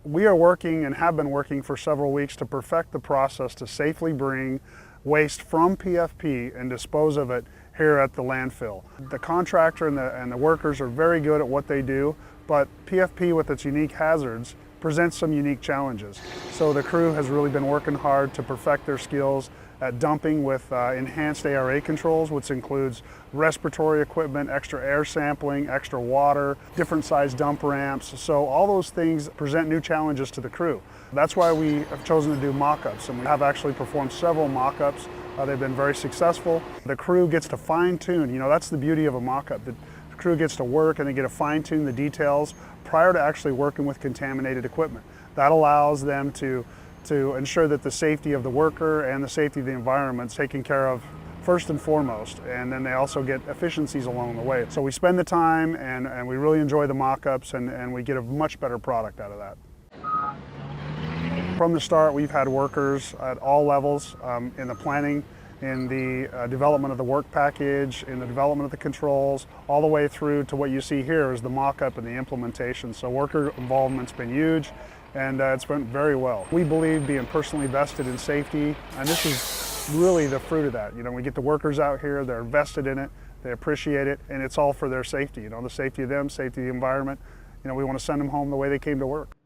We are working and have been working for several weeks to perfect the process to safely bring waste from PFP and dispose of it here at the landfill. The contractor and the workers are very good at what they do, but PFP with its unique hazards presents some unique challenges. So the crew has really been working hard to perfect their skills at dumping with enhanced ARA controls, which includes respiratory equipment, extra air sampling, extra water, different size dump ramps. So all those things present new challenges to the crew. That's why we have chosen to do mock-ups, and we have actually performed several mock-ups. They've been very successful. The crew gets to fine-tune, that's the beauty of a mock-up. The crew gets to work and they get to fine-tune the details prior to actually working with contaminated equipment. That allows them to ensure that the safety of the worker and the safety of the environment is taken care of first and foremost, and then they also get efficiencies along the way. So we spend the time and we really enjoy the mock-ups, and we get a much better product out of that. From the start, we've had workers at all levels in the planning, in the development of the work package, in the development of the controls, all the way through to what you see here is the mock-up and the implementation. So worker involvement's been huge, and it's been very well. We believe being personally vested in safety, and this is really the fruit of that. We get the workers out here, they're invested in it, they appreciate it, and it's all for their safety, the safety of them, safety of the environment. We want to send them home the way they came to work.